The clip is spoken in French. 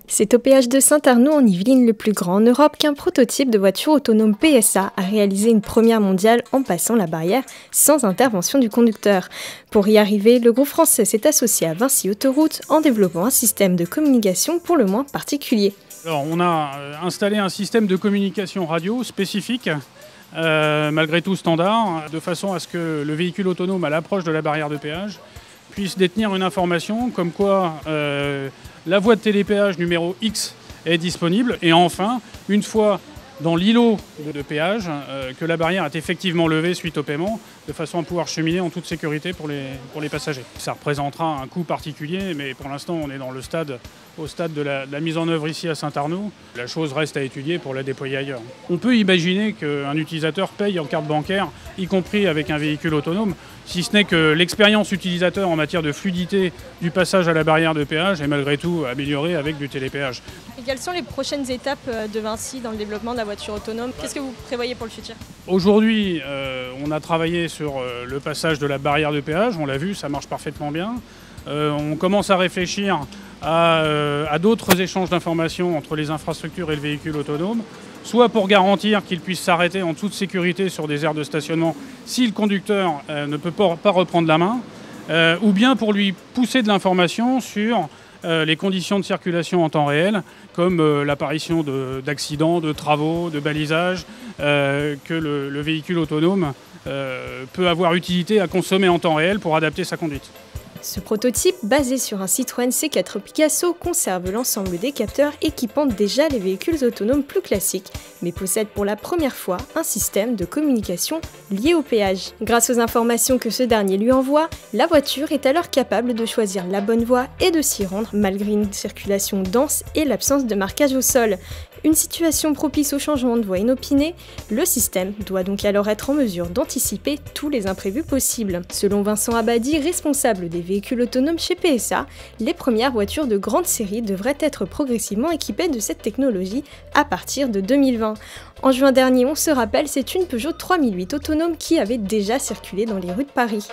C'est au péage de Saint-Arnaud en Yvelines, le plus grand en Europe, qu'un prototype de voiture autonome PSA a réalisé une première mondiale en passant la barrière sans intervention du conducteur. Pour y arriver, le groupe français s'est associé à Vinci Autoroute en développant un système de communication pour le moins particulier. Alors, on a installé un système de communication radio spécifique, malgré tout standard, de façon à ce que le véhicule autonome à l'approche de la barrière de péage puisse détenir une information comme quoi la voie de télépéage numéro X est disponible. Et enfin, une fois dans l'îlot de péage, que la barrière est effectivement levée suite au paiement, de façon à pouvoir cheminer en toute sécurité pour les passagers. Ça représentera un coût particulier, mais pour l'instant on est au stade de la mise en œuvre ici à Saint-Arnaud. La chose reste à étudier pour la déployer ailleurs. On peut imaginer qu'un utilisateur paye en carte bancaire, y compris avec un véhicule autonome, si ce n'est que l'expérience utilisateur en matière de fluidité du passage à la barrière de péage est malgré tout améliorée avec du télépéage. Et quelles sont les prochaines étapes de Vinci dans le développement de la voiture autonome? Qu'est-ce que vous prévoyez pour le futur? Aujourd'hui, on a travaillé sur le passage de la barrière de péage, on l'a vu, ça marche parfaitement bien. On commence à réfléchir à d'autres échanges d'informations entre les infrastructures et le véhicule autonome, soit pour garantir qu'il puisse s'arrêter en toute sécurité sur des aires de stationnement si le conducteur ne peut pas reprendre la main, ou bien pour lui pousser de l'information sur les conditions de circulation en temps réel, comme l'apparition d'accidents, de travaux, de balisage, que le véhicule autonome peut avoir utilité à consommer en temps réel pour adapter sa conduite. Ce prototype, basé sur un Citroën C4 Picasso, conserve l'ensemble des capteurs équipant déjà les véhicules autonomes plus classiques, mais possède pour la première fois un système de communication lié au péage. Grâce aux informations que ce dernier lui envoie, la voiture est alors capable de choisir la bonne voie et de s'y rendre malgré une circulation dense et l'absence de marquage au sol. Une situation propice au changement de voie inopinée, le système doit donc alors être en mesure d'anticiper tous les imprévus possibles. Selon Vincent Abadi, responsable des véhicules autonomes chez PSA, les premières voitures de grande série devraient être progressivement équipées de cette technologie à partir de 2020. En juin dernier, on se rappelle, c'est une Peugeot 3008 autonome qui avait déjà circulé dans les rues de Paris.